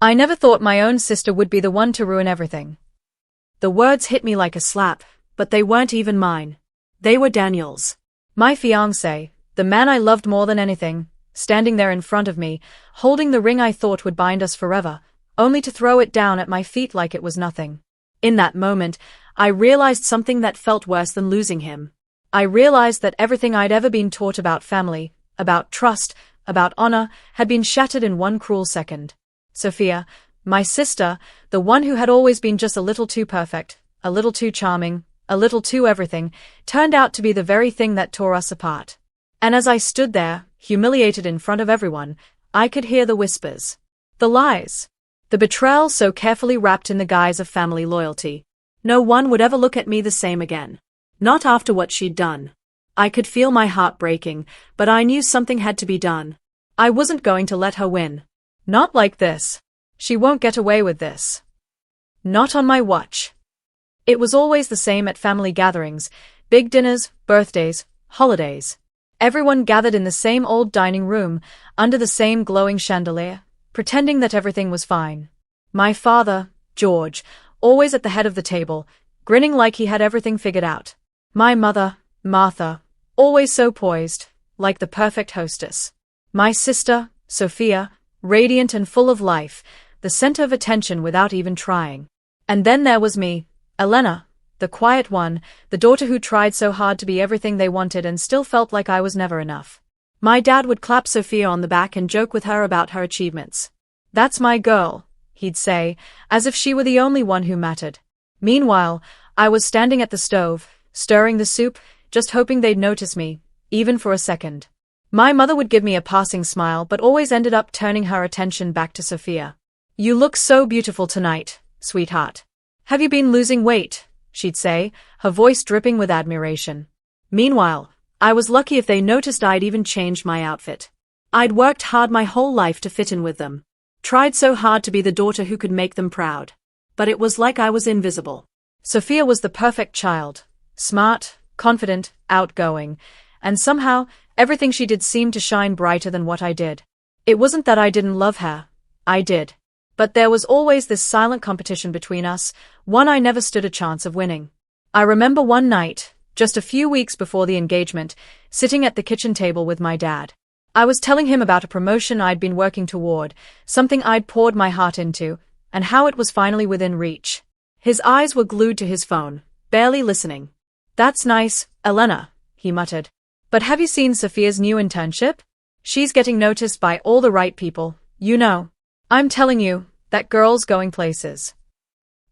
I never thought my own sister would be the one to ruin everything. The words hit me like a slap, but they weren't even mine. They were Daniel's. My fiancé, the man I loved more than anything, standing there in front of me, holding the ring I thought would bind us forever, only to throw it down at my feet like it was nothing. In that moment, I realized something that felt worse than losing him. I realized that everything I'd ever been taught about family, about trust, about honor, had been shattered in one cruel second. Sophia, my sister, the one who had always been just a little too perfect, a little too charming, a little too everything, turned out to be the very thing that tore us apart. And as I stood there, humiliated in front of everyone, I could hear the whispers. The lies. The betrayal so carefully wrapped in the guise of family loyalty. No one would ever look at me the same again. Not after what she'd done. I could feel my heart breaking, but I knew something had to be done. I wasn't going to let her win. Not like this. She won't get away with this. Not on my watch. It was always the same at family gatherings, big dinners, birthdays, holidays. Everyone gathered in the same old dining room, under the same glowing chandelier, pretending that everything was fine. My father, George, always at the head of the table, grinning like he had everything figured out. My mother, Martha, always so poised, like the perfect hostess. My sister, Sophia, radiant and full of life, the center of attention without even trying. And then there was me, Elena, the quiet one, the daughter who tried so hard to be everything they wanted and still felt like I was never enough. My dad would clap Sophia on the back and joke with her about her achievements. "That's my girl," he'd say, as if she were the only one who mattered. Meanwhile, I was standing at the stove, stirring the soup, just hoping they'd notice me, even for a second. My mother would give me a passing smile but always ended up turning her attention back to Sophia. "You look so beautiful tonight, sweetheart. Have you been losing weight?" she'd say, her voice dripping with admiration. Meanwhile, I was lucky if they noticed I'd even changed my outfit. I'd worked hard my whole life to fit in with them. Tried so hard to be the daughter who could make them proud. But it was like I was invisible. Sophia was the perfect child. Smart, confident, outgoing. And somehow, everything she did seemed to shine brighter than what I did. It wasn't that I didn't love her. I did. But there was always this silent competition between us, one I never stood a chance of winning. I remember one night, just a few weeks before the engagement, sitting at the kitchen table with my dad. I was telling him about a promotion I'd been working toward, something I'd poured my heart into, and how it was finally within reach. His eyes were glued to his phone, barely listening. "That's nice, Elena," he muttered. "But have you seen Sophia's new internship? She's getting noticed by all the right people, you know. I'm telling you, that girl's going places."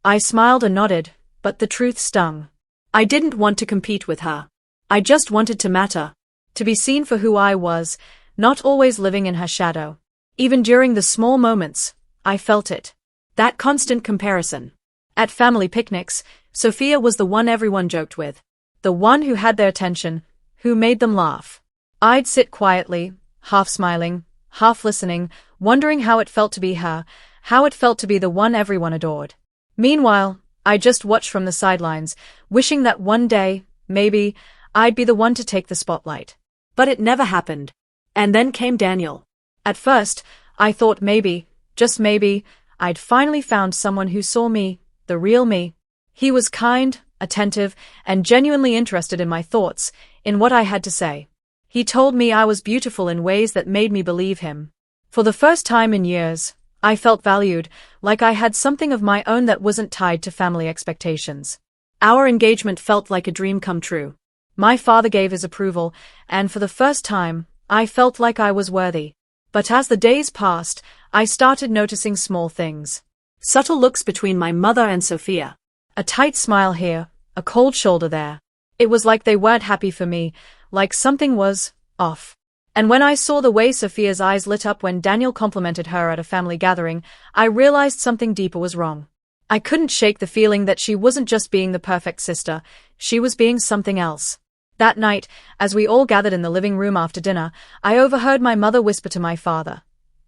I smiled and nodded, but the truth stung. I didn't want to compete with her. I just wanted to matter. To be seen for who I was, not always living in her shadow. Even during the small moments, I felt it. That constant comparison. At family picnics, Sophia was the one everyone joked with. The one who had their attention, who made them laugh. I'd sit quietly, half smiling, half listening, wondering how it felt to be her, how it felt to be the one everyone adored. Meanwhile, I just watched from the sidelines, wishing that one day, maybe, I'd be the one to take the spotlight. But it never happened. And then came Daniel. At first, I thought maybe, just maybe, I'd finally found someone who saw me, the real me. He was kind, attentive, and genuinely interested in my thoughts, in what I had to say. He told me I was beautiful in ways that made me believe him. For the first time in years, I felt valued, like I had something of my own that wasn't tied to family expectations. Our engagement felt like a dream come true. My father gave his approval, and for the first time, I felt like I was worthy. But as the days passed, I started noticing small things. Subtle looks between my mother and Sophia. A tight smile here, a cold shoulder there. It was like they weren't happy for me, like something was off. And when I saw the way Sophia's eyes lit up when Daniel complimented her at a family gathering, I realized something deeper was wrong. I couldn't shake the feeling that she wasn't just being the perfect sister, she was being something else. That night, as we all gathered in the living room after dinner, I overheard my mother whisper to my father,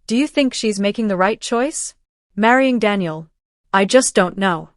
"Do you think she's making the right choice? Marrying Daniel? I just don't know."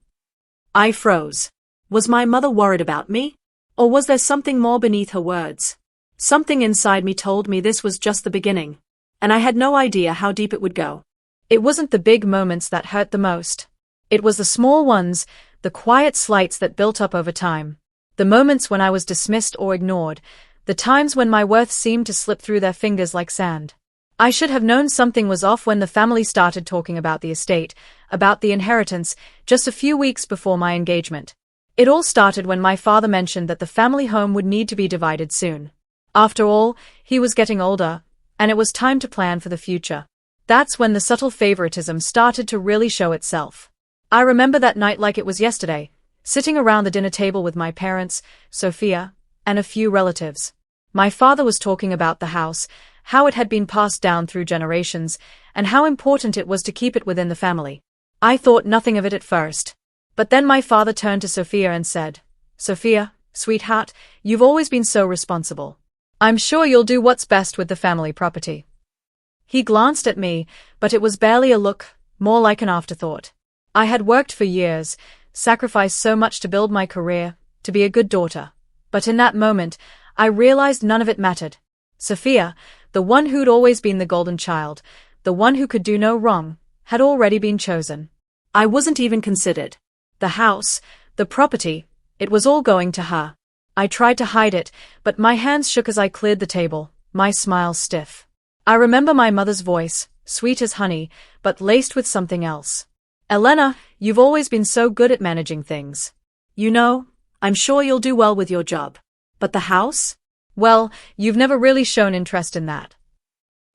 I froze. Was my mother worried about me? Or was there something more beneath her words? Something inside me told me this was just the beginning, and I had no idea how deep it would go. It wasn't the big moments that hurt the most. It was the small ones, the quiet slights that built up over time. The moments when I was dismissed or ignored, the times when my worth seemed to slip through their fingers like sand. I should have known something was off when the family started talking about the estate, about the inheritance, just a few weeks before my engagement. It all started when my father mentioned that the family home would need to be divided soon. After all, he was getting older, and it was time to plan for the future. That's when the subtle favoritism started to really show itself. I remember that night like it was yesterday, sitting around the dinner table with my parents, Sophia, and a few relatives. My father was talking about the house, how it had been passed down through generations, and how important it was to keep it within the family. I thought nothing of it at first. But then my father turned to Sophia and said, "Sophia, sweetheart, you've always been so responsible. I'm sure you'll do what's best with the family property." He glanced at me, but it was barely a look, more like an afterthought. I had worked for years, sacrificed so much to build my career, to be a good daughter. But in that moment, I realized none of it mattered. Sophia, the one who'd always been the golden child, the one who could do no wrong, had already been chosen. I wasn't even considered. The house, the property, it was all going to her. I tried to hide it, but my hands shook as I cleared the table, my smile stiff. I remember my mother's voice, sweet as honey, but laced with something else. "Elena, you've always been so good at managing things. You know, I'm sure you'll do well with your job. But the house? Well, you've never really shown interest in that."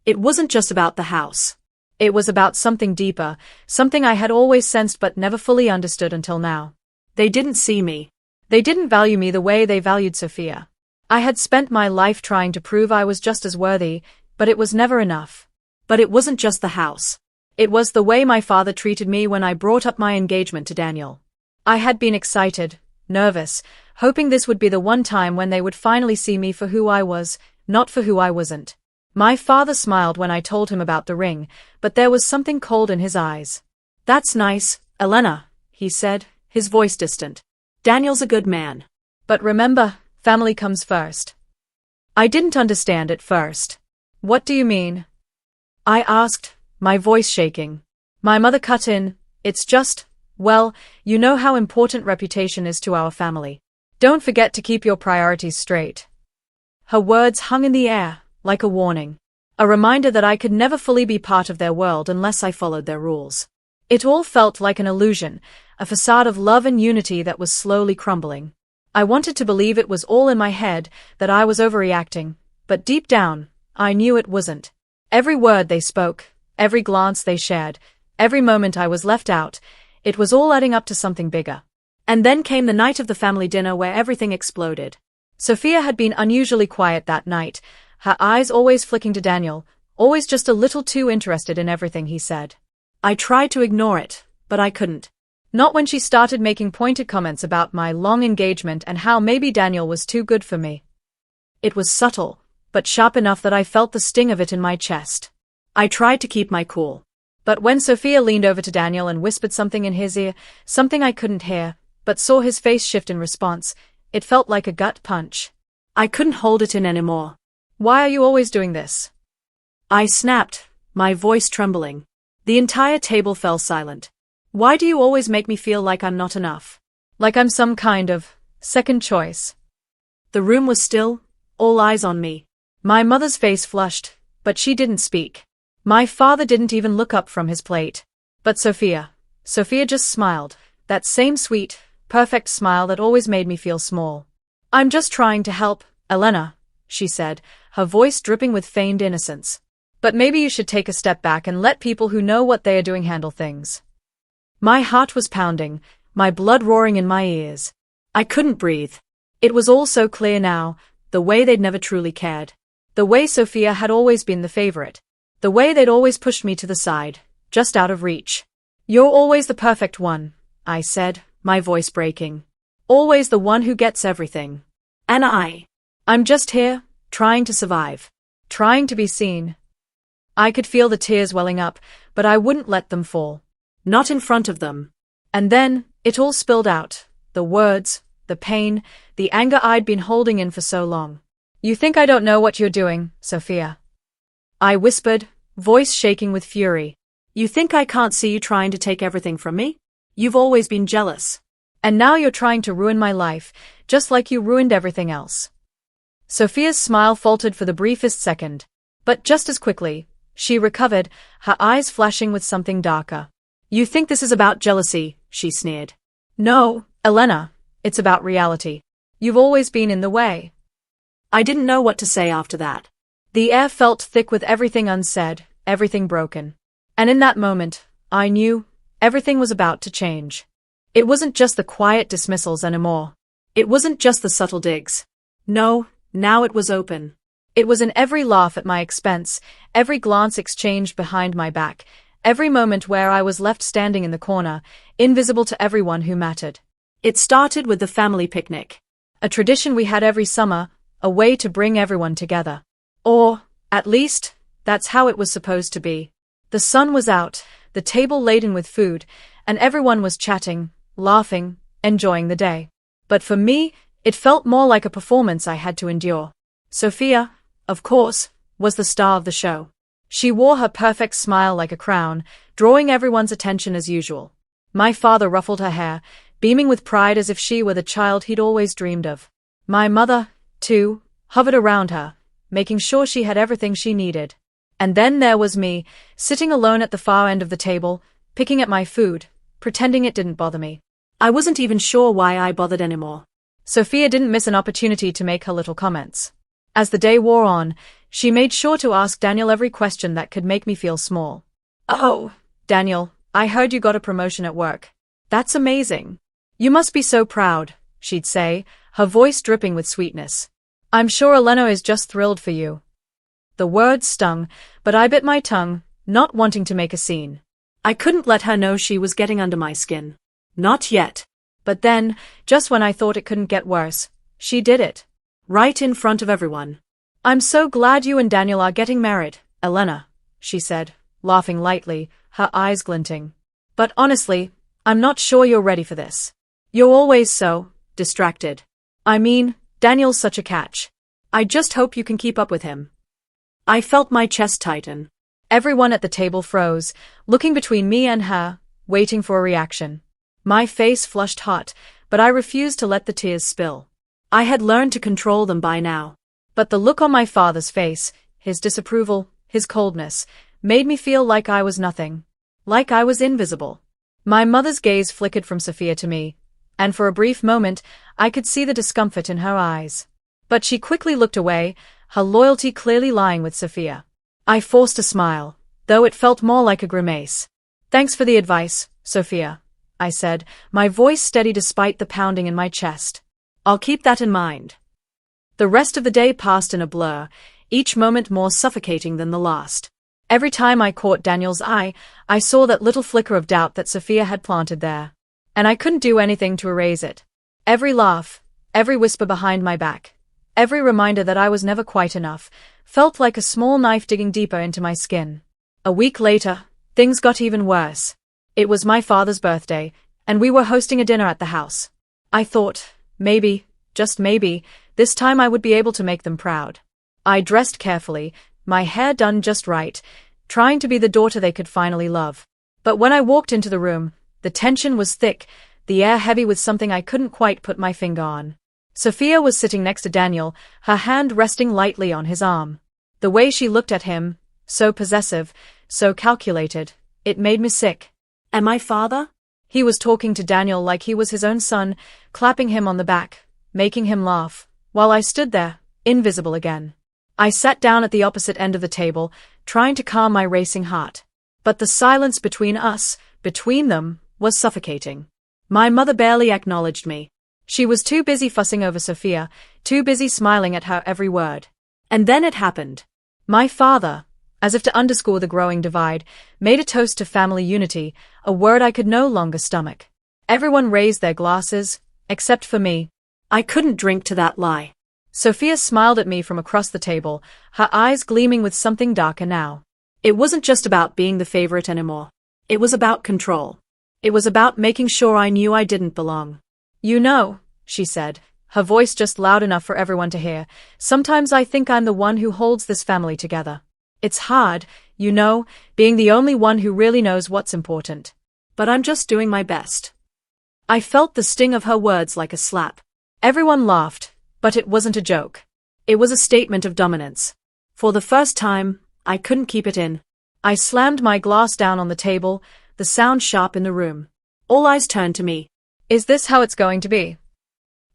It wasn't just about the house. It was about something deeper, something I had always sensed but never fully understood until now. They didn't see me. They didn't value me the way they valued Sophia. I had spent my life trying to prove I was just as worthy, but it was never enough. But it wasn't just the house. It was the way my father treated me when I brought up my engagement to Daniel. I had been excited, nervous, hoping this would be the one time when they would finally see me for who I was, not for who I wasn't. My father smiled when I told him about the ring, but there was something cold in his eyes. "That's nice, Elena," he said, his voice distant. "Daniel's a good man. But remember, family comes first." I didn't understand at first. "What do you mean?" I asked, my voice shaking. My mother cut in, "It's just, well, you know how important reputation is to our family. Don't forget to keep your priorities straight." Her words hung in the air, like a warning. A reminder that I could never fully be part of their world unless I followed their rules. It all felt like an illusion, a facade of love and unity that was slowly crumbling. I wanted to believe it was all in my head, that I was overreacting, but deep down, I knew it wasn't. Every word they spoke, every glance they shared, every moment I was left out, it was all adding up to something bigger. And then came the night of the family dinner where everything exploded. Sophia had been unusually quiet that night, her eyes always flicking to Daniel, always just a little too interested in everything he said. I tried to ignore it, but I couldn't. Not when she started making pointed comments about my long engagement and how maybe Daniel was too good for me. It was subtle, but sharp enough that I felt the sting of it in my chest. I tried to keep my cool. But when Sophia leaned over to Daniel and whispered something in his ear, something I couldn't hear, but saw his face shift in response, it felt like a gut punch. I couldn't hold it in anymore. "Why are you always doing this?" I snapped, my voice trembling. The entire table fell silent. "Why do you always make me feel like I'm not enough? Like I'm some kind of second choice?" The room was still, all eyes on me. My mother's face flushed, but she didn't speak. My father didn't even look up from his plate. But Sophia just smiled, that same sweet, perfect smile that always made me feel small. "I'm just trying to help, Elena," she said, her voice dripping with feigned innocence. "But maybe you should take a step back and let people who know what they are doing handle things." My heart was pounding, my blood roaring in my ears. I couldn't breathe. It was all so clear now, the way they'd never truly cared. The way Sophia had always been the favorite. The way they'd always pushed me to the side, just out of reach. "You're always the perfect one," I said, my voice breaking. "Always the one who gets everything. And I'm just here, trying to survive. Trying to be seen." I could feel the tears welling up, but I wouldn't let them fall. Not in front of them. And then, it all spilled out. The words, the pain, the anger I'd been holding in for so long. "You think I don't know what you're doing, Sophia?" I whispered, voice shaking with fury. You think I can't see you trying to take everything from me? You've always been jealous. And now you're trying to ruin my life, just like you ruined everything else. Sophia's smile faltered for the briefest second. But just as quickly, she recovered, her eyes flashing with something darker. You think this is about jealousy, she sneered. No, Elena, it's about reality. You've always been in the way. I didn't know what to say after that. The air felt thick with everything unsaid, everything broken. And in that moment, I knew everything was about to change. It wasn't just the quiet dismissals anymore. It wasn't just the subtle digs. No, now it was open. It was in every laugh at my expense, every glance exchanged behind my back, every moment where I was left standing in the corner, invisible to everyone who mattered. It started with the family picnic. A tradition we had every summer, a way to bring everyone together. Or, at least, that's how it was supposed to be. The sun was out, the table laden with food, and everyone was chatting, laughing, enjoying the day. But for me, it felt more like a performance I had to endure. Sophia, of course, was the star of the show. She wore her perfect smile like a crown, drawing everyone's attention as usual. My father ruffled her hair, beaming with pride as if she were the child he'd always dreamed of. My mother, too, hovered around her, making sure she had everything she needed. And then there was me, sitting alone at the far end of the table, picking at my food, pretending it didn't bother me. I wasn't even sure why I bothered anymore. Sophia didn't miss an opportunity to make her little comments. As the day wore on, she made sure to ask Daniel every question that could make me feel small. Oh, Daniel, I heard you got a promotion at work. That's amazing. You must be so proud, she'd say, her voice dripping with sweetness. I'm sure Elena is just thrilled for you. The words stung, but I bit my tongue, not wanting to make a scene. I couldn't let her know she was getting under my skin. Not yet. But then, just when I thought it couldn't get worse, she did it. Right in front of everyone. I'm so glad you and Daniel are getting married, Elena, she said, laughing lightly, her eyes glinting. But honestly, I'm not sure you're ready for this. You're always so distracted. I mean, Daniel's such a catch. I just hope you can keep up with him. I felt my chest tighten. Everyone at the table froze, looking between me and her, waiting for a reaction. My face flushed hot, but I refused to let the tears spill. I had learned to control them by now. But the look on my father's face, his disapproval, his coldness, made me feel like I was nothing. Like I was invisible. My mother's gaze flickered from Sophia to me, and for a brief moment, I could see the discomfort in her eyes. But she quickly looked away, her loyalty clearly lying with Sophia. I forced a smile, though it felt more like a grimace. Thanks for the advice, Sophia, I said, my voice steady despite the pounding in my chest. I'll keep that in mind. The rest of the day passed in a blur, each moment more suffocating than the last. Every time I caught Daniel's eye, I saw that little flicker of doubt that Sophia had planted there. And I couldn't do anything to erase it. Every laugh, every whisper behind my back, every reminder that I was never quite enough, felt like a small knife digging deeper into my skin. A week later, things got even worse. It was my father's birthday, and we were hosting a dinner at the house. I thought, maybe, just maybe, this time I would be able to make them proud. I dressed carefully, my hair done just right, trying to be the daughter they could finally love. But when I walked into the room, the tension was thick, the air heavy with something I couldn't quite put my finger on. Sophia was sitting next to Daniel, her hand resting lightly on his arm. The way she looked at him, so possessive, so calculated, it made me sick. And my father? He was talking to Daniel like he was his own son, clapping him on the back, making him laugh, while I stood there, invisible again. I sat down at the opposite end of the table, trying to calm my racing heart. But the silence between us, between them, was suffocating. My mother barely acknowledged me. She was too busy fussing over Sophia, too busy smiling at her every word. And then it happened. My father, as if to underscore the growing divide, made a toast to family unity, a word I could no longer stomach. Everyone raised their glasses, except for me. I couldn't drink to that lie. Sophia smiled at me from across the table, her eyes gleaming with something darker now. It wasn't just about being the favorite anymore. It was about control. It was about making sure I knew I didn't belong. You know, she said, her voice just loud enough for everyone to hear, sometimes I think I'm the one who holds this family together. It's hard, You know, being the only one who really knows what's important. But I'm just doing my best. I felt the sting of her words like a slap. Everyone laughed, but it wasn't a joke. It was a statement of dominance. For the first time, I couldn't keep it in. I slammed my glass down on the table, the sound sharp in the room. All eyes turned to me. Is this how it's going to be?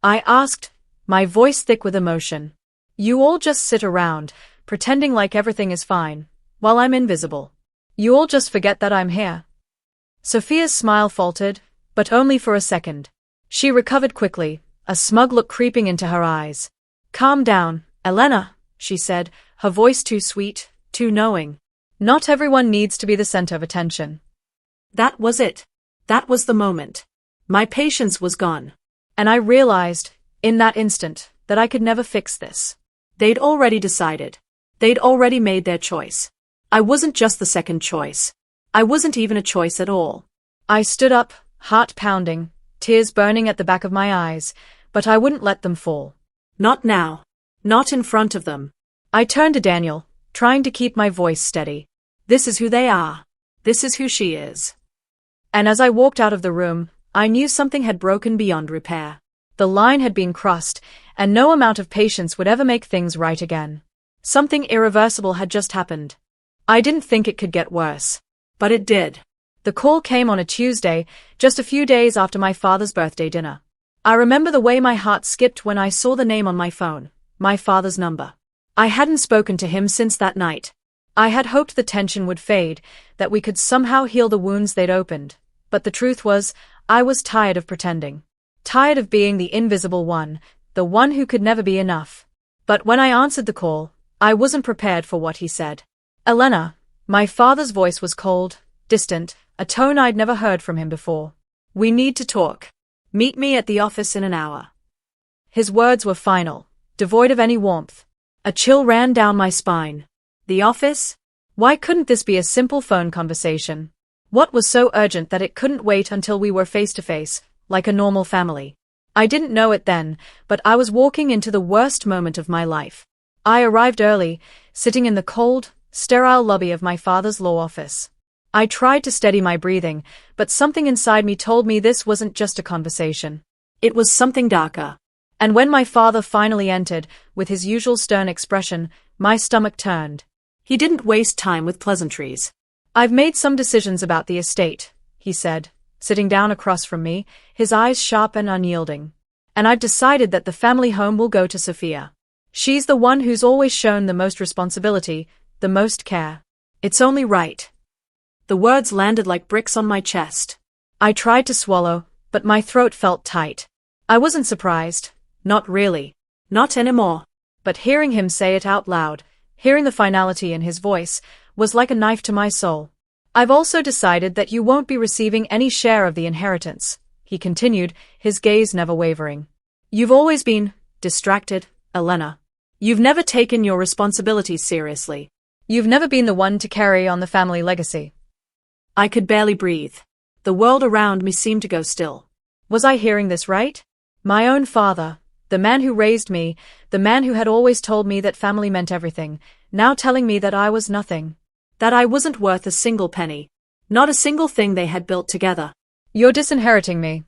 I asked, my voice thick with emotion. You all just sit around, pretending like everything is fine, while I'm invisible. You all just forget that I'm here. Sophia's smile faltered, but only for a second. She recovered quickly, a smug look creeping into her eyes. Calm down, Elena, she said, her voice too sweet, too knowing. Not everyone needs to be the center of attention. That was it. That was the moment. My patience was gone. And I realized, in that instant, that I could never fix this. They'd already decided. They'd already made their choice. I wasn't just the second choice. I wasn't even a choice at all. I stood up, heart pounding, tears burning at the back of my eyes, but I wouldn't let them fall. Not now. Not in front of them. I turned to Daniel, trying to keep my voice steady. This is who they are. This is who she is. And as I walked out of the room, I knew something had broken beyond repair. The line had been crossed, and no amount of patience would ever make things right again. Something irreversible had just happened. I didn't think it could get worse. But it did. The call came on a Tuesday, just a few days after my father's birthday dinner. I remember the way my heart skipped when I saw the name on my phone, my father's number. I hadn't spoken to him since that night. I had hoped the tension would fade, that we could somehow heal the wounds they'd opened. But the truth was, I was tired of pretending. Tired of being the invisible one, the one who could never be enough. But when I answered the call, I wasn't prepared for what he said. Elena, my father's voice was cold, distant, a tone I'd never heard from him before. We need to talk. Meet me at the office in an hour. His words were final, devoid of any warmth. A chill ran down my spine. The office? Why couldn't this be a simple phone conversation? What was so urgent that it couldn't wait until we were face to face, like a normal family? I didn't know it then, but I was walking into the worst moment of my life. I arrived early, sitting in the cold, sterile lobby of my father's law office. I tried to steady my breathing, but something inside me told me this wasn't just a conversation. It was something darker. And when my father finally entered, with his usual stern expression, my stomach turned. He didn't waste time with pleasantries. I've made some decisions about the estate, he said, sitting down across from me, his eyes sharp and unyielding. And I've decided that the family home will go to Sophia. She's the one who's always shown the most responsibility, the most care. It's only right. The words landed like bricks on my chest. I tried to swallow, but my throat felt tight. I wasn't surprised, not really. Not anymore. But hearing him say it out loud, hearing the finality in his voice, was like a knife to my soul. I've also decided that you won't be receiving any share of the inheritance, he continued, his gaze never wavering. You've always been distracted, Elena. You've never taken your responsibilities seriously. You've never been the one to carry on the family legacy. I could barely breathe. The world around me seemed to go still. Was I hearing this right? My own father, the man who raised me, the man who had always told me that family meant everything, now telling me that I was nothing. That I wasn't worth a single penny. Not a single thing they had built together. You're disinheriting me,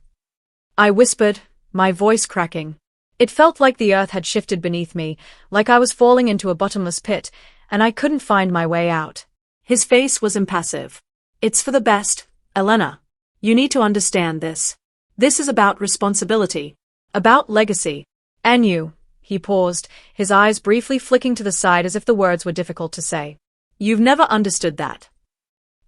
I whispered, my voice cracking. It felt like the earth had shifted beneath me, like I was falling into a bottomless pit, and I couldn't find my way out. His face was impassive. It's for the best, Elena. You need to understand this. This is about responsibility. About legacy. And you. He paused, his eyes briefly flicking to the side as if the words were difficult to say. You've never understood that.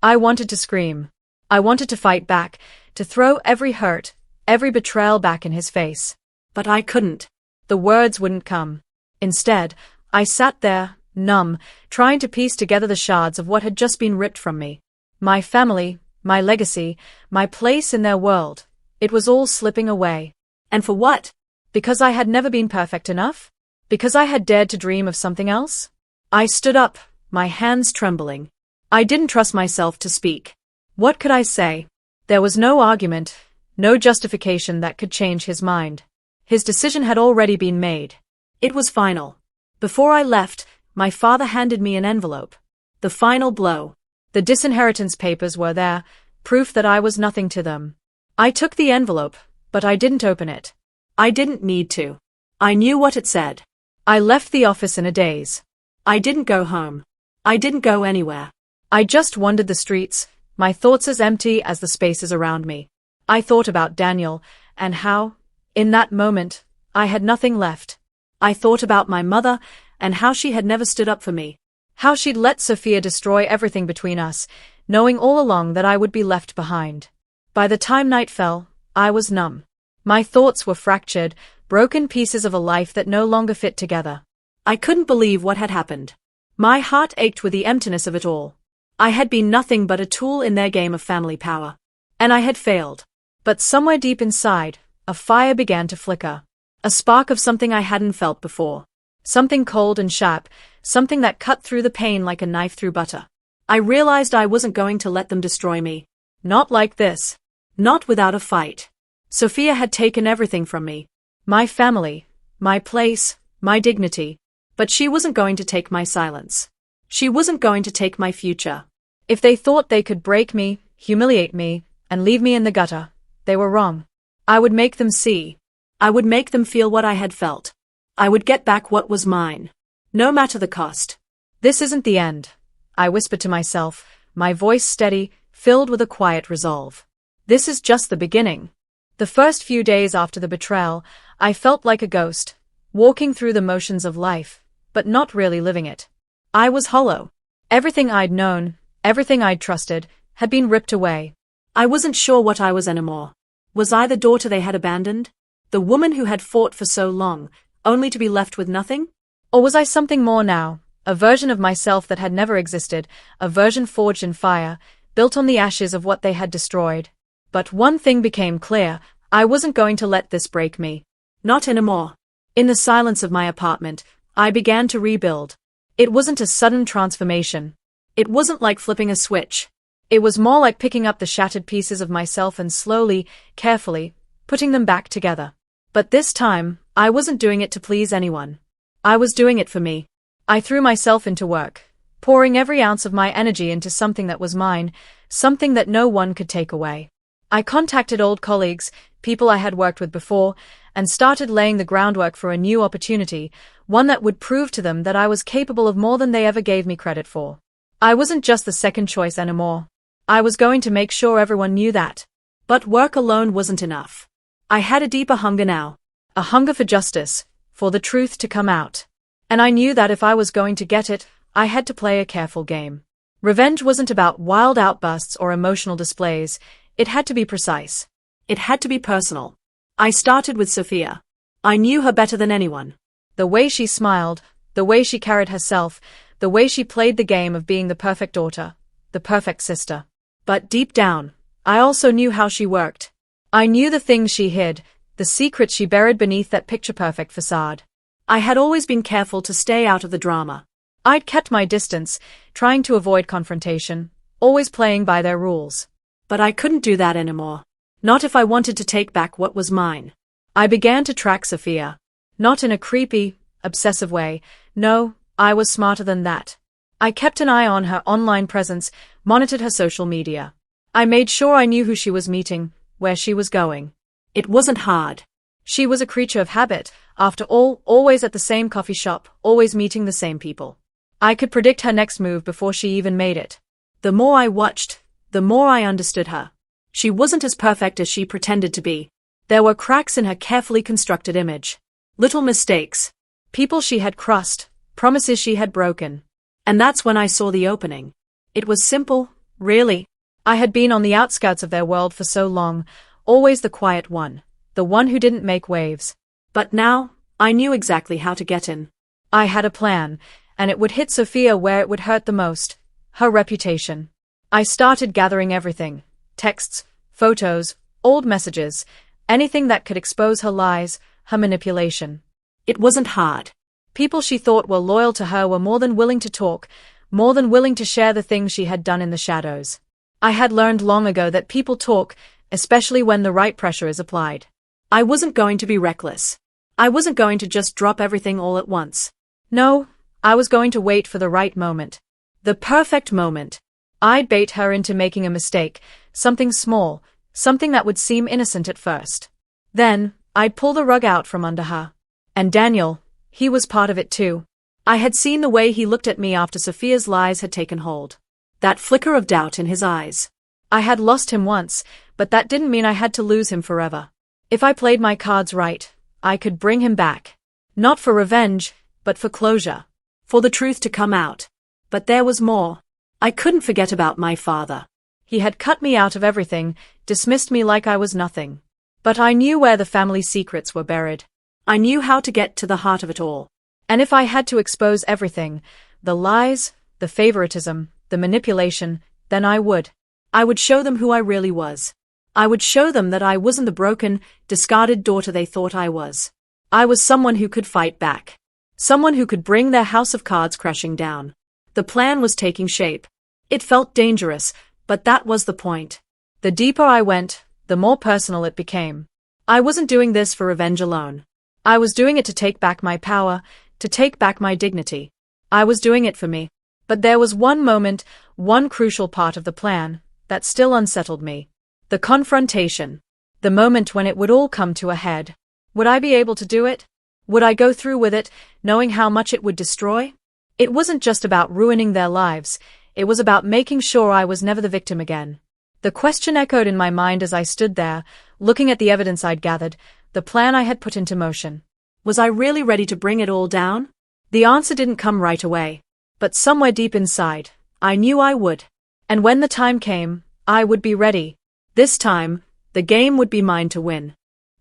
I wanted to scream. I wanted to fight back, to throw every hurt, every betrayal back in his face. But I couldn't. The words wouldn't come. Instead, I sat there, numb, trying to piece together the shards of what had just been ripped from me. My family, my legacy, my place in their world. It was all slipping away. And for what? Because I had never been perfect enough? Because I had dared to dream of something else? I stood up, my hands trembling. I didn't trust myself to speak. What could I say? There was no argument, no justification that could change his mind. His decision had already been made. It was final. Before I left, my father handed me an envelope. The final blow. The disinheritance papers were there, proof that I was nothing to them. I took the envelope, but I didn't open it. I didn't need to. I knew what it said. I left the office in a daze. I didn't go home. I didn't go anywhere. I just wandered the streets, my thoughts as empty as the spaces around me. I thought about Daniel, and how, in that moment, I had nothing left. I thought about my mother, and how she had never stood up for me. How she'd let Sophia destroy everything between us, knowing all along that I would be left behind. By the time night fell, I was numb. My thoughts were fractured, broken pieces of a life that no longer fit together. I couldn't believe what had happened. My heart ached with the emptiness of it all. I had been nothing but a tool in their game of family power. And I had failed. But somewhere deep inside, a fire began to flicker. A spark of something I hadn't felt before. Something cold and sharp, something that cut through the pain like a knife through butter. I realized I wasn't going to let them destroy me. Not like this. Not without a fight. Sophia had taken everything from me. My family, my place, my dignity. But she wasn't going to take my silence. She wasn't going to take my future. If they thought they could break me, humiliate me, and leave me in the gutter, they were wrong. I would make them see. I would make them feel what I had felt. I would get back what was mine. No matter the cost. This isn't the end, I whispered to myself, my voice steady, filled with a quiet resolve. This is just the beginning. The first few days after the betrayal, I felt like a ghost, walking through the motions of life, but not really living it. I was hollow. Everything I'd known, everything I'd trusted, had been ripped away. I wasn't sure what I was anymore. Was I the daughter they had abandoned? The woman who had fought for so long, only to be left with nothing? Or was I something more now, a version of myself that had never existed, a version forged in fire, built on the ashes of what they had destroyed? But one thing became clear, I wasn't going to let this break me. Not anymore. In the silence of my apartment, I began to rebuild. It wasn't a sudden transformation. It wasn't like flipping a switch. It was more like picking up the shattered pieces of myself and slowly, carefully, putting them back together. But this time, I wasn't doing it to please anyone. I was doing it for me. I threw myself into work, pouring every ounce of my energy into something that was mine, something that no one could take away. I contacted old colleagues, people I had worked with before, and started laying the groundwork for a new opportunity, one that would prove to them that I was capable of more than they ever gave me credit for. I wasn't just the second choice anymore. I was going to make sure everyone knew that. But work alone wasn't enough. I had a deeper hunger now. A hunger for justice, for the truth to come out. And I knew that if I was going to get it, I had to play a careful game. Revenge wasn't about wild outbursts or emotional displays. It had to be precise. It had to be personal. I started with Sophia. I knew her better than anyone. The way she smiled, the way she carried herself, the way she played the game of being the perfect daughter, the perfect sister. But deep down, I also knew how she worked. I knew the things she hid, the secrets she buried beneath that picture-perfect facade. I had always been careful to stay out of the drama. I'd kept my distance, trying to avoid confrontation, always playing by their rules. But I couldn't do that anymore. Not if I wanted to take back what was mine. I began to track Sophia. Not in a creepy, obsessive way. No, I was smarter than that. I kept an eye on her online presence, monitored her social media. I made sure I knew who she was meeting, where she was going. It wasn't hard. She was a creature of habit, after all, always at the same coffee shop, always meeting the same people. I could predict her next move before she even made it. The more I watched, the more I understood her. She wasn't as perfect as she pretended to be. There were cracks in her carefully constructed image. Little mistakes. People she had crossed, promises she had broken. And that's when I saw the opening. It was simple, really. I had been on the outskirts of their world for so long, always the quiet one, the one who didn't make waves. But now, I knew exactly how to get in. I had a plan, and it would hit Sophia where it would hurt the most, her reputation. I started gathering everything, texts, photos, old messages, anything that could expose her lies, her manipulation. It wasn't hard. People she thought were loyal to her were more than willing to talk, more than willing to share the things she had done in the shadows. I had learned long ago that people talk, especially when the right pressure is applied. I wasn't going to be reckless. I wasn't going to just drop everything all at once. No, I was going to wait for the right moment. The perfect moment. I'd bait her into making a mistake, something small, something that would seem innocent at first. Then, I'd pull the rug out from under her. And Daniel, he was part of it too. I had seen the way he looked at me after Sophia's lies had taken hold. That flicker of doubt in his eyes. I had lost him once, but that didn't mean I had to lose him forever. If I played my cards right, I could bring him back. Not for revenge, but for closure. For the truth to come out. But there was more. I couldn't forget about my father. He had cut me out of everything, dismissed me like I was nothing. But I knew where the family secrets were buried. I knew how to get to the heart of it all. And if I had to expose everything, the lies, the favoritism, the manipulation, then I would. I would show them who I really was. I would show them that I wasn't the broken, discarded daughter they thought I was. I was someone who could fight back. Someone who could bring their house of cards crashing down. The plan was taking shape. It felt dangerous, but that was the point. The deeper I went, the more personal it became. I wasn't doing this for revenge alone. I was doing it to take back my power, to take back my dignity. I was doing it for me. But there was one moment, one crucial part of the plan, that still unsettled me. The confrontation. The moment when it would all come to a head. Would I be able to do it? Would I go through with it, knowing how much it would destroy? It wasn't just about ruining their lives, it was about making sure I was never the victim again. The question echoed in my mind as I stood there, looking at the evidence I'd gathered, the plan I had put into motion. Was I really ready to bring it all down? The answer didn't come right away. But somewhere deep inside, I knew I would. And when the time came, I would be ready. This time, the game would be mine to win.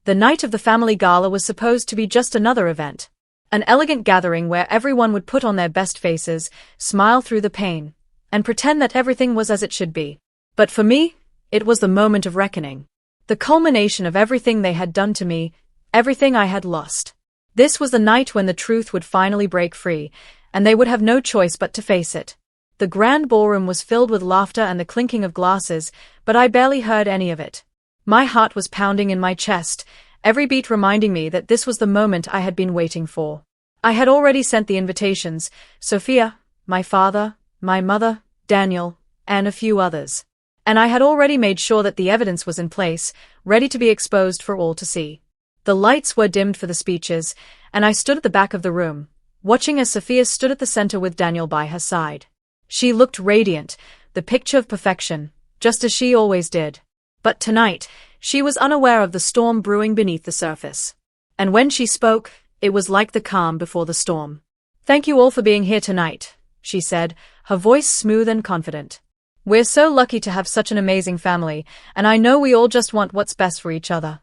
The night of the family gala was supposed to be just another event. An elegant gathering where everyone would put on their best faces, smile through the pain, and pretend that everything was as it should be. But for me, it was the moment of reckoning. The culmination of everything they had done to me, everything I had lost. This was the night when the truth would finally break free, and they would have no choice but to face it. The grand ballroom was filled with laughter and the clinking of glasses, but I barely heard any of it. My heart was pounding in my chest, every beat reminding me that this was the moment I had been waiting for. I had already sent the invitations, Sophia, my father, my mother, Daniel, and a few others. And I had already made sure that the evidence was in place, ready to be exposed for all to see. The lights were dimmed for the speeches, and I stood at the back of the room, watching as Sophia stood at the center with Daniel by her side. She looked radiant, the picture of perfection, just as she always did. But tonight, she was unaware of the storm brewing beneath the surface. And when she spoke, it was like the calm before the storm. "Thank you all for being here tonight," she said, her voice smooth and confident. "We're so lucky to have such an amazing family, and I know we all just want what's best for each other."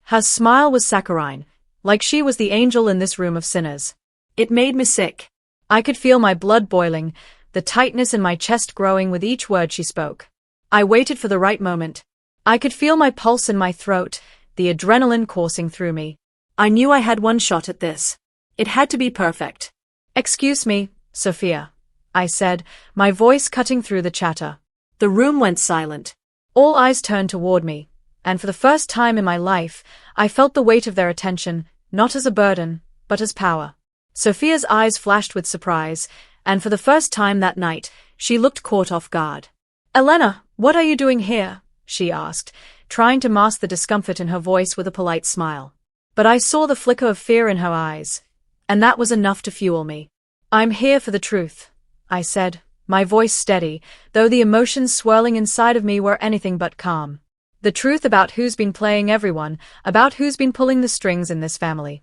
Her smile was saccharine, like she was the angel in this room of sinners. It made me sick. I could feel my blood boiling, the tightness in my chest growing with each word she spoke. I waited for the right moment. I could feel my pulse in my throat, the adrenaline coursing through me. I knew I had one shot at this. It had to be perfect. "Excuse me, Sophia," I said, my voice cutting through the chatter. The room went silent. All eyes turned toward me, and for the first time in my life, I felt the weight of their attention, not as a burden, but as power. Sophia's eyes flashed with surprise, and for the first time that night, she looked caught off guard. "Elena, what are you doing here?" she asked, trying to mask the discomfort in her voice with a polite smile. But I saw the flicker of fear in her eyes, and that was enough to fuel me. "I'm here for the truth," I said, my voice steady, though the emotions swirling inside of me were anything but calm. "The truth about who's been playing everyone, about who's been pulling the strings in this family."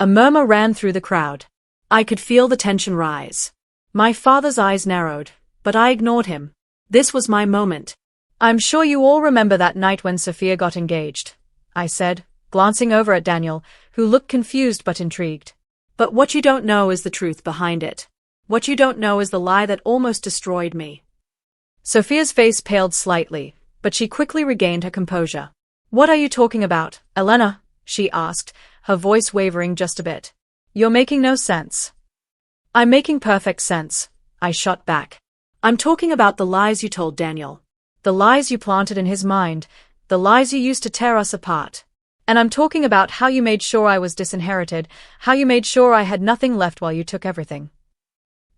A murmur ran through the crowd. I could feel the tension rise. My father's eyes narrowed, but I ignored him. This was my moment. "I'm sure you all remember that night when Sophia got engaged," I said, glancing over at Daniel, who looked confused but intrigued. "But what you don't know is the truth behind it. What you don't know is the lie that almost destroyed me." Sophia's face paled slightly, but she quickly regained her composure. "What are you talking about, Elena?" she asked, her voice wavering just a bit. "You're making no sense." "I'm making perfect sense," I shot back. "I'm talking about the lies you told Daniel. The lies you planted in his mind, the lies you used to tear us apart. And I'm talking about how you made sure I was disinherited, how you made sure I had nothing left while you took everything."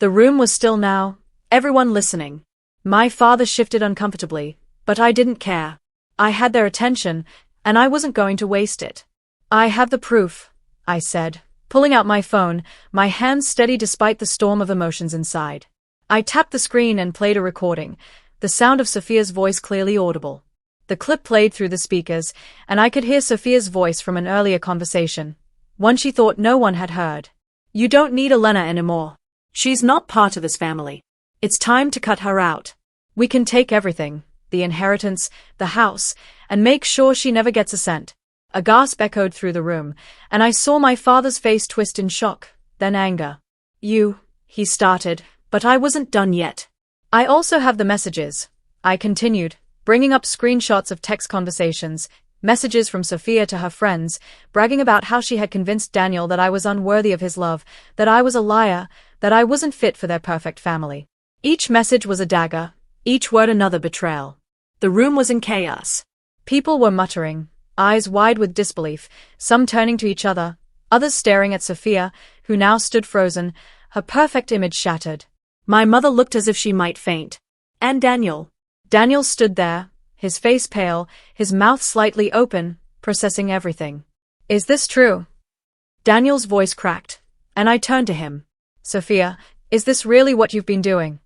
The room was still now, Everyone listening. My father shifted uncomfortably, but I didn't care. I had their attention, and I wasn't going to waste it. I have the proof, I said, pulling out my phone, my hands steady despite the storm of emotions inside. I tapped the screen and played a recording, the sound of Sophia's voice clearly audible. The clip played through the speakers, and I could hear Sophia's voice from an earlier conversation, one she thought no one had heard. You don't need Elena anymore. She's not part of this family. It's time to cut her out. We can take everything, the inheritance, the house, and make sure she never gets a cent. A gasp echoed through the room, and I saw my father's face twist in shock, then anger. He started, but I wasn't done yet. I also have the messages, I continued, bringing up screenshots of text conversations, messages from Sophia to her friends, bragging about how she had convinced Daniel that I was unworthy of his love, that I was a liar, that I wasn't fit for their perfect family. Each message was a dagger, each word another betrayal. The room was in chaos. People were muttering, eyes wide with disbelief, some turning to each other, others staring at Sophia, who now stood frozen, her perfect image shattered. My mother looked as if she might faint. And Daniel. Daniel stood there, his face pale, his mouth slightly open, processing everything. Is this true? Daniel's voice cracked, and I turned to him. Sophia, is this really what you've been doing?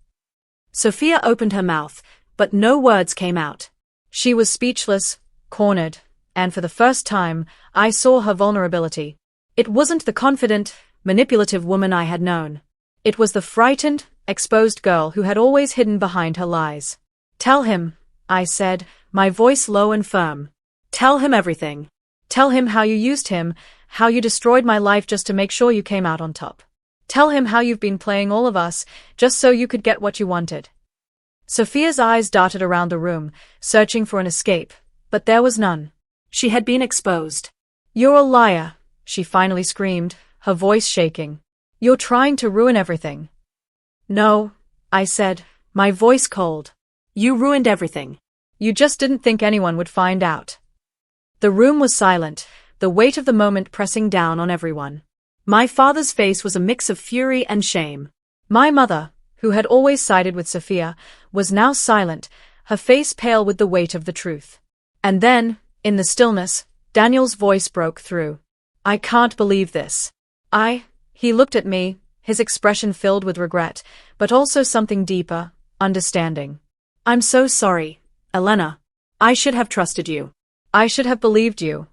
Sophia opened her mouth, but no words came out. She was speechless, cornered, and for the first time, I saw her vulnerability. It wasn't the confident, manipulative woman I had known. It was the frightened, exposed girl who had always hidden behind her lies. Tell him, I said, my voice low and firm. Tell him everything. Tell him how you used him, how you destroyed my life just to make sure you came out on top. Tell him how you've been playing all of us, just so you could get what you wanted. Sophia's eyes darted around the room, searching for an escape, but there was none. She had been exposed. You're a liar, she finally screamed, her voice shaking. You're trying to ruin everything. No, I said, my voice cold. You ruined everything. You just didn't think anyone would find out. The room was silent, the weight of the moment pressing down on everyone. My father's face was a mix of fury and shame. My mother, who had always sided with Sophia, was now silent, her face pale with the weight of the truth. And then, in the stillness, Daniel's voice broke through. I can't believe this. He looked at me, his expression filled with regret, but also something deeper, understanding. I'm so sorry, Elena. I should have trusted you. I should have believed you.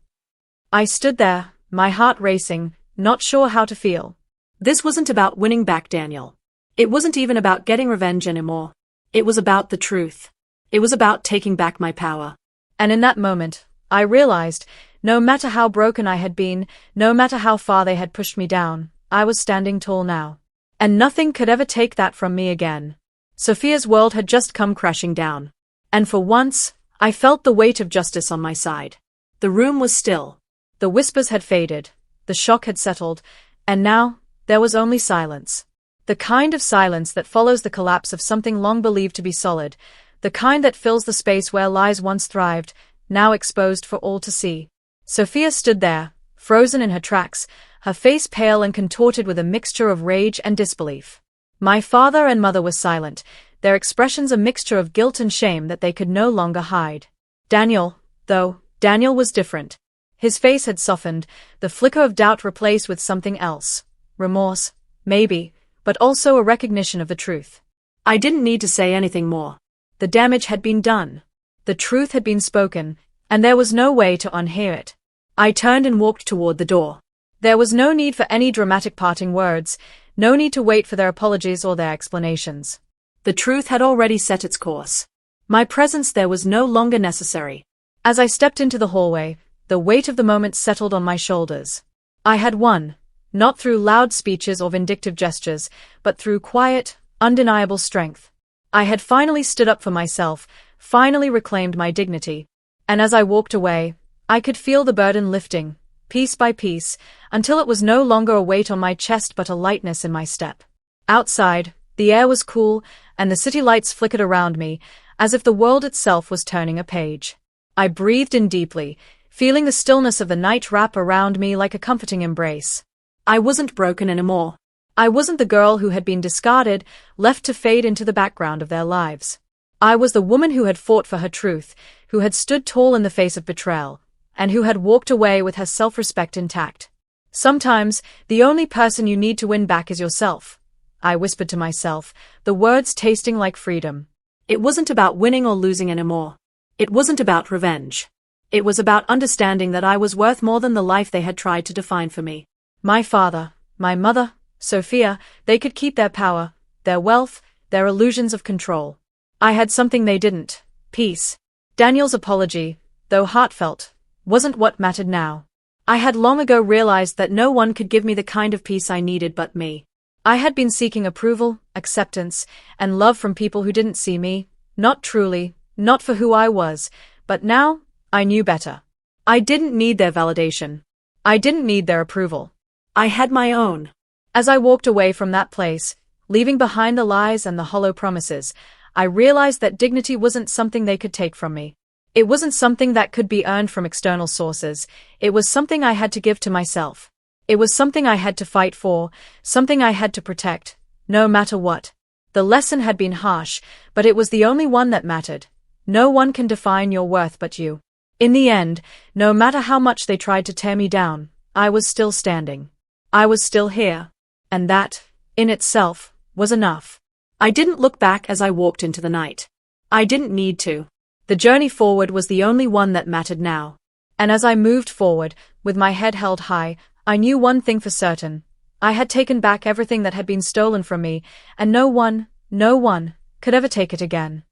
I stood there, my heart racing, not sure how to feel. This wasn't about winning back Daniel. It wasn't even about getting revenge anymore. It was about the truth. It was about taking back my power. And in that moment, I realized, no matter how broken I had been, no matter how far they had pushed me down, I was standing tall now. And nothing could ever take that from me again. Sophia's world had just come crashing down. And for once, I felt the weight of justice on my side. The room was still. The whispers had faded. The shock had settled. And now, there was only silence. The kind of silence that follows the collapse of something long believed to be solid. The kind that fills the space where lies once thrived, now exposed for all to see. Sophia stood there, frozen in her tracks, her face pale and contorted with a mixture of rage and disbelief. My father and mother were silent, their expressions a mixture of guilt and shame that they could no longer hide. Daniel was different. His face had softened, the flicker of doubt replaced with something else. Remorse, maybe, but also a recognition of the truth. I didn't need to say anything more. The damage had been done. The truth had been spoken, and there was no way to unhear it. I turned and walked toward the door. There was no need for any dramatic parting words, no need to wait for their apologies or their explanations. The truth had already set its course. My presence there was no longer necessary. As I stepped into the hallway, the weight of the moment settled on my shoulders. I had won, not through loud speeches or vindictive gestures, but through quiet, undeniable strength. I had finally stood up for myself, finally reclaimed my dignity, and as I walked away, I could feel the burden lifting, piece by piece, until it was no longer a weight on my chest but a lightness in my step. Outside, the air was cool, and the city lights flickered around me, as if the world itself was turning a page. I breathed in deeply, feeling the stillness of the night wrap around me like a comforting embrace. I wasn't broken anymore. I wasn't the girl who had been discarded, left to fade into the background of their lives. I was the woman who had fought for her truth, who had stood tall in the face of betrayal, and who had walked away with her self-respect intact. Sometimes, the only person you need to win back is yourself, I whispered to myself, the words tasting like freedom. It wasn't about winning or losing anymore. It wasn't about revenge. It was about understanding that I was worth more than the life they had tried to define for me. My father, my mother, Sophia, they could keep their power, their wealth, their illusions of control. I had something they didn't: peace. Daniel's apology, though heartfelt, wasn't what mattered now. I had long ago realized that no one could give me the kind of peace I needed but me. I had been seeking approval, acceptance, and love from people who didn't see me, not truly, not for who I was, but now, I knew better. I didn't need their validation. I didn't need their approval. I had my own. As I walked away from that place, leaving behind the lies and the hollow promises, I realized that dignity wasn't something they could take from me. It wasn't something that could be earned from external sources. It was something I had to give to myself. It was something I had to fight for, something I had to protect, no matter what. The lesson had been harsh, but it was the only one that mattered. No one can define your worth but you. In the end, no matter how much they tried to tear me down, I was still standing. I was still here. And that, in itself, was enough. I didn't look back as I walked into the night. I didn't need to. The journey forward was the only one that mattered now. And as I moved forward, with my head held high, I knew one thing for certain. I had taken back everything that had been stolen from me, and no one could ever take it again.